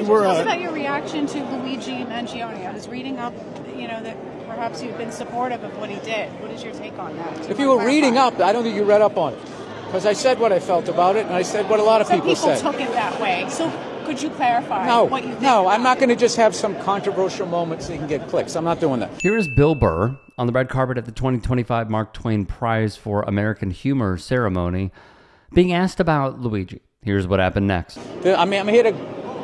were. Tell us about your reaction to Luigi Mangione. I was reading up, that perhaps you've been supportive of what he did. What is your take on that? If you were reading up, I don't think you read up on it. Because I said what I felt about it, and I said what a lot of people said. Some people took it that way. So could you clarify what you think? No, I'm not going to just have some controversial moments so you can get clicks. I'm not doing that. Here is Bill Burr on the red carpet at the 2025 Mark Twain Prize for American Humor ceremony, being asked about Luigi. Here's what happened next. I'm here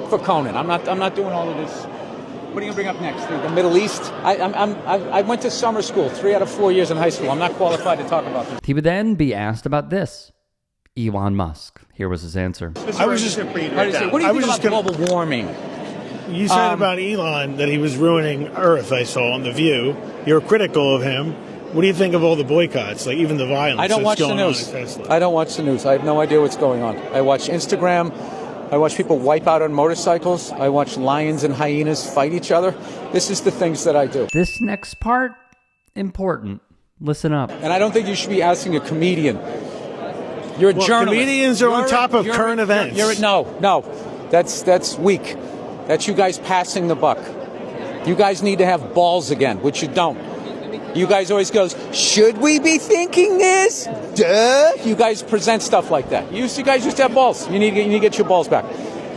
for Conan. I'm not doing all of this. What are you going to bring up next? The Middle East? I went to summer school 3 out of 4 years in high school. I'm not qualified to talk about this. He would then be asked about this. Elon Musk. Here was his answer. I was just. What do you think about global warming? You said about Elon that he was ruining Earth. I saw on The View. You're critical of him. What do you think of all the boycotts, like even the violence? I don't watch the news. I don't watch the news. I have no idea what's going on. I watch Instagram. I watch people wipe out on motorcycles. I watch lions and hyenas fight each other. This is the things that I do. This next part, important. Listen up. And I don't think you should be asking a comedian. You're a journalist. Comedians are on top of current events. No. That's weak. That's you guys passing the buck. You guys need to have balls again, which you don't. You guys always goes, should we be thinking this? Duh. You guys present stuff like that. You guys used to have balls. You need to get your balls back.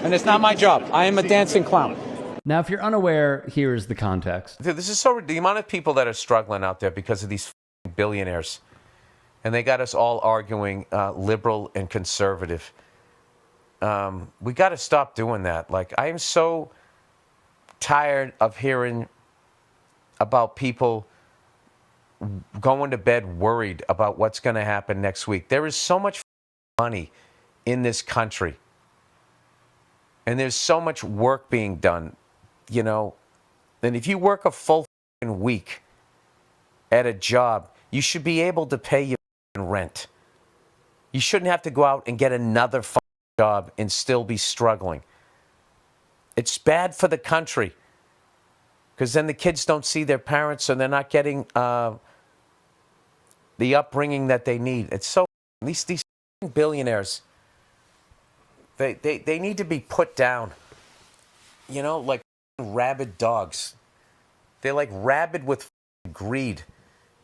And it's not my job. I am a dancing clown. Now, if you're unaware, here's the context. This is the amount of people that are struggling out there because of these billionaires. And they got us all arguing liberal and conservative. We got to stop doing that. Like, I am so tired of hearing about people going to bed worried about what's going to happen next week. There is so much money in this country. And there's so much work being done, And if you work a full week at a job, you should be able to pay your rent. You shouldn't have to go out and get another job and still be struggling. It's bad for the country because then the kids don't see their parents and they're not getting the upbringing that they need. It's so these billionaires, they need to be put down. Like rabid dogs. They're like rabid with greed.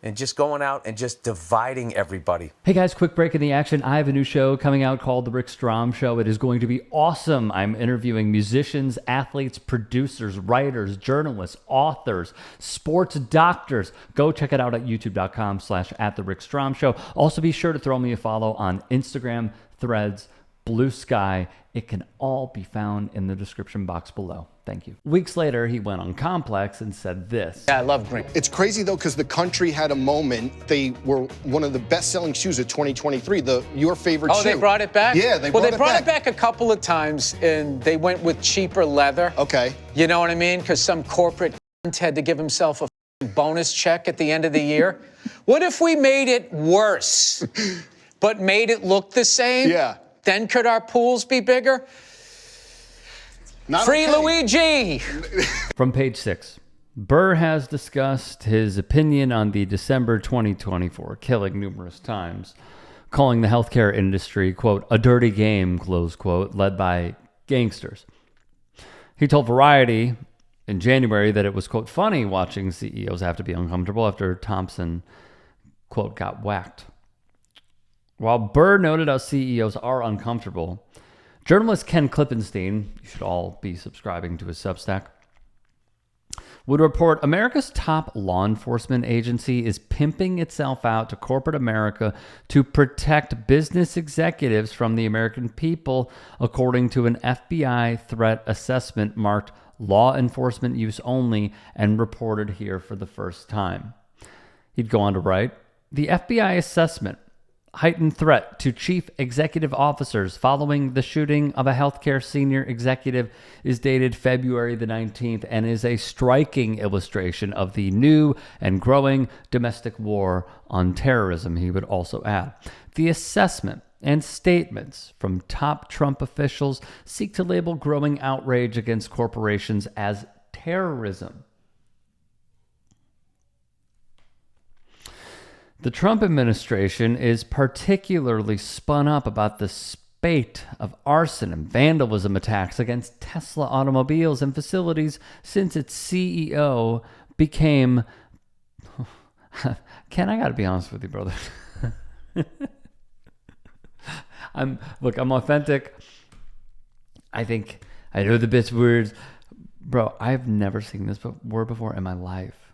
And just going out and just dividing everybody. Hey guys, quick break in the action. I have a new show coming out called The Rick Strom Show. It is going to be awesome. I'm interviewing musicians, athletes, producers, writers, journalists, authors, sports doctors. Go check it out at youtube.com/@TheRickStromShow. Also be sure to throw me a follow on Instagram, Threads, Blue Sky. It can all be found in the description box below. Thank you. Weeks later, he went on Complex and said this. Yeah, I love green. It's crazy, though, because the country had a moment. They were one of the best-selling shoes of 2023, your favorite shoe. Oh, they brought it back? Yeah, they brought it back a couple of times, and they went with cheaper leather. Okay. You know what I mean? Because some corporate had to give himself a bonus check at the end of the year. What if we made it worse, but made it look the same? Yeah. Then could our pools be bigger? Not Free okay. Luigi! From page 6, Burr has discussed his opinion on the December 2024 killing numerous times, calling the healthcare industry, quote, a dirty game, close quote, led by gangsters. He told Variety in January that it was, quote, funny watching CEOs have to be uncomfortable after Thompson, quote, got whacked. While Burr noted how CEOs are uncomfortable, journalist Ken Klippenstein, you should all be subscribing to his Substack, would report America's top law enforcement agency is pimping itself out to corporate America to protect business executives from the American people, according to an FBI threat assessment marked law enforcement use only and reported here for the first time. He'd go on to write, the FBI assessment heightened threat to chief executive officers following the shooting of a healthcare senior executive is dated February the 19th and is a striking illustration of the new and growing domestic war on terrorism, he would also add. The assessment and statements from top Trump officials seek to label growing outrage against corporations as terrorism. The Trump administration is particularly spun up about the spate of arson and vandalism attacks against Tesla automobiles and facilities since its CEO became... Ken, I gotta be honest with you, brother. I'm authentic. I think I know the best words. Bro, I've never seen this word before in my life.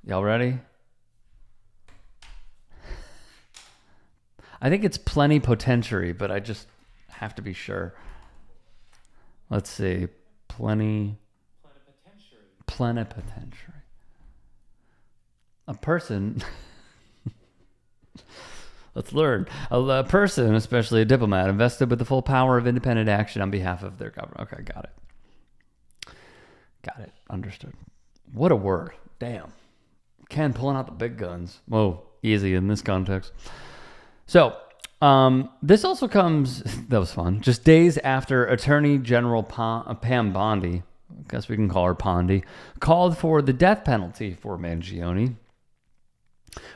Y'all ready? I think it's plenipotentiary, but I just have to be sure. Let's see. Plenipotentiary. A person... Let's learn. A person, especially a diplomat, invested with the full power of independent action on behalf of their government. Okay, got it. Got it. Understood. What a word. Damn. Ken pulling out the big guns. Whoa, easy in this context. So, this also comes, that was fun, just days after Attorney General Pam Bondi, I guess we can call her Pondy, called for the death penalty for Mangione,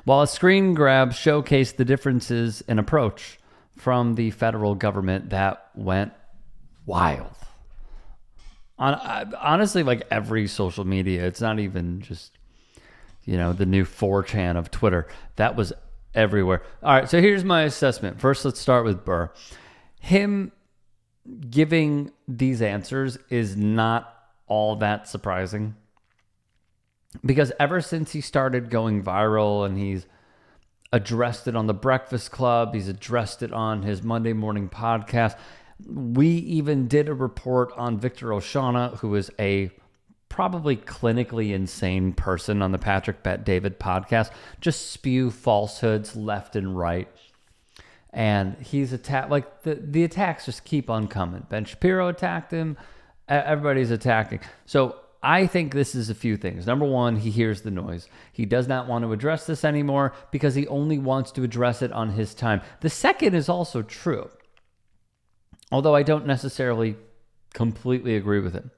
while a screen grab showcased the differences in approach from the federal government that went wild. Honestly, like every social media, it's not even just, the new 4chan of Twitter. That was everywhere. All right, so here's my assessment. First, let's start with Burr. Him giving these answers is not all that surprising. Because ever since he started going viral and he's addressed it on The Breakfast Club, he's addressed it on his Monday morning podcast. We even did a report on Victor Oshana, who is a probably clinically insane person on the Patrick Bet-David podcast, just spew falsehoods left and right. And he's attacked, like the attacks just keep on coming. Ben Shapiro attacked him. Everybody's attacking. So I think this is a few things. Number one, he hears the noise. He does not want to address this anymore because he only wants to address it on his time. The second is also true, although I don't necessarily completely agree with him,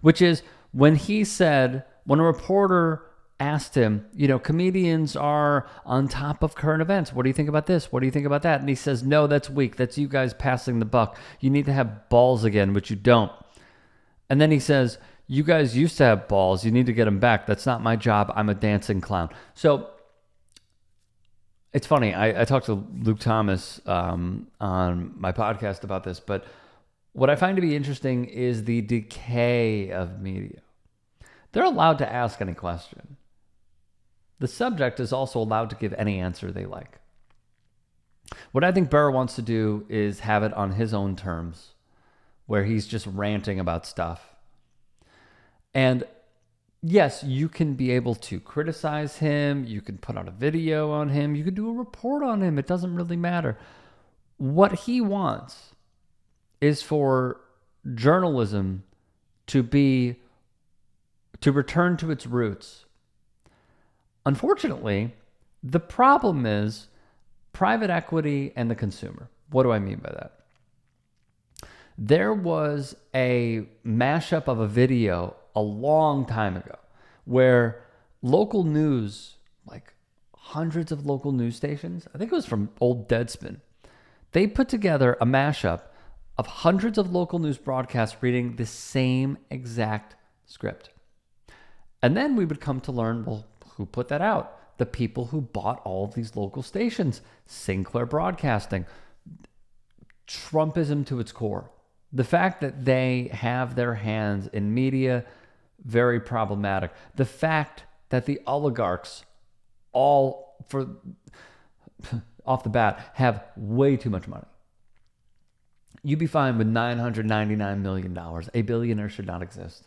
which is when he said, when a reporter asked him, comedians are on top of current events. What do you think about this? What do you think about that? And he says, no, that's weak. That's you guys passing the buck. You need to have balls again, which you don't. And then he says, you guys used to have balls. You need to get them back. That's not my job. I'm a dancing clown. So it's funny. I talked to Luke Thomas on my podcast about this, but what I find to be interesting is the decay of media. They're allowed to ask any question. The subject is also allowed to give any answer they like. What I think Burr wants to do is have it on his own terms, where he's just ranting about stuff. And yes, you can be able to criticize him. You can put out a video on him. You can do a report on him. It doesn't really matter. What he wants is for journalism to return to its roots. Unfortunately, the problem is private equity and the consumer. What do I mean by that? There was a mashup of a video a long time ago where local news, like hundreds of local news stations, I think it was from old Deadspin, they put together a mashup of hundreds of local news broadcasts reading the same exact script. And then we would come to learn, well, who put that out? The people who bought all of these local stations. Sinclair Broadcasting. Trumpism to its core. The fact that they have their hands in media, very problematic. The fact that the oligarchs all, off the bat, have way too much money. You'd be fine with $999 million. A billionaire should not exist.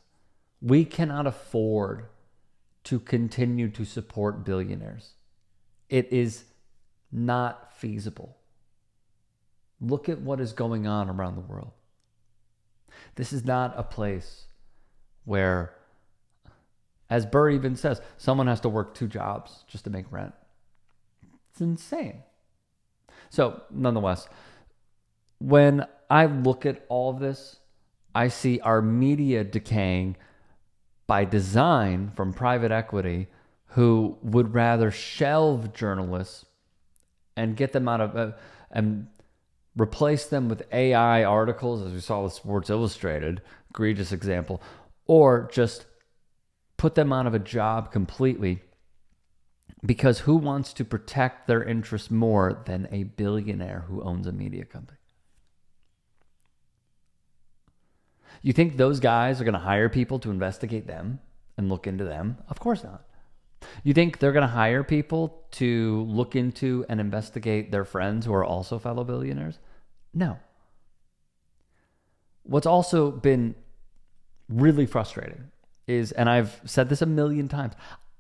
We cannot afford to continue to support billionaires. It is not feasible. Look at what is going on around the world. This is not a place where, as Burr even says, someone has to work 2 jobs just to make rent. It's insane. So, nonetheless, when I look at all of this, I see our media decaying by design from private equity who would rather shelve journalists and get them out of and replace them with AI articles, as we saw with Sports Illustrated, egregious example, or just put them out of a job completely, because who wants to protect their interests more than a billionaire who owns a media company? You think those guys are going to hire people to investigate them and look into them? Of course not. You think they're going to hire people to look into and investigate their friends who are also fellow billionaires? No. What's also been really frustrating is, and I've said this a million times,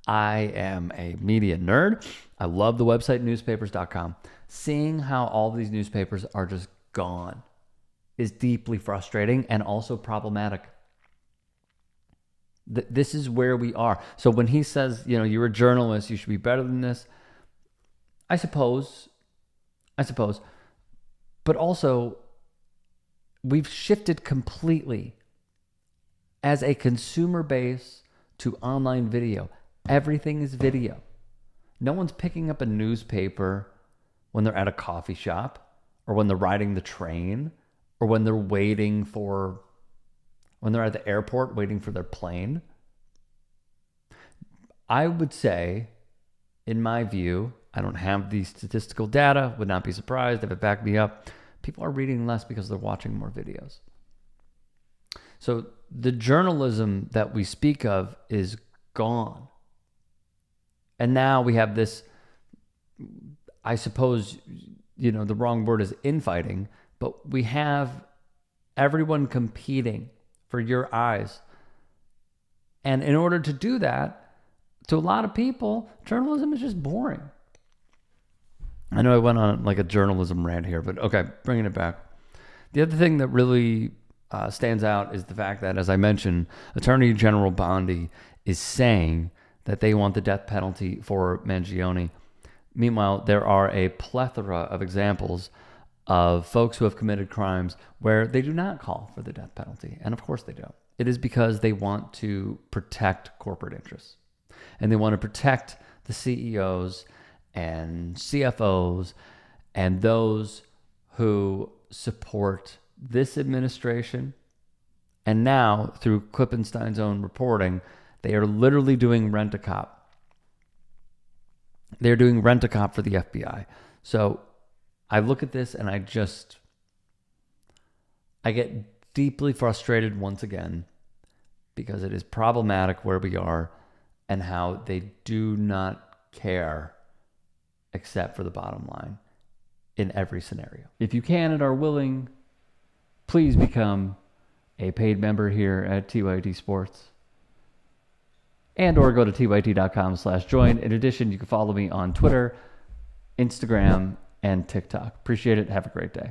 I am a media nerd. I love the website newspapers.com. Seeing how all these newspapers are just gone is deeply frustrating and also problematic. This is where we are. So when he says, you're a journalist, you should be better than this, I suppose. But also, we've shifted completely as a consumer base to online video. Everything is video. No one's picking up a newspaper when they're at a coffee shop, or when they're riding the train, or when they're when they're at the airport waiting for their plane. I would say, in my view, I don't have the statistical data, would not be surprised if it backed me up. People are reading less because they're watching more videos. So the journalism that we speak of is gone. And now we have this, I suppose, the wrong word is infighting, but we have everyone competing for your eyes. And in order to do that, to a lot of people, journalism is just boring. I know I went on like a journalism rant here, but okay, bringing it back. The other thing that really stands out is the fact that, as I mentioned, Attorney General Bondi is saying that they want the death penalty for Mangione. Meanwhile, there are a plethora of examples of folks who have committed crimes where they do not call for the death penalty. And of course they don't. It is because they want to protect corporate interests. And they want to protect the CEOs and CFOs and those who support this administration. And now, through Klippenstein's own reporting, they are literally doing rent-a-cop. They're doing rent-a-cop for the FBI. So I look at this and I get deeply frustrated once again, because it is problematic where we are and how they do not care except for the bottom line in every scenario. If you can and are willing, please become a paid member here at TYT Sports, and or go to tyt.com/join. In addition, you can follow me on Twitter, Instagram, and TikTok. Appreciate it. Have a great day.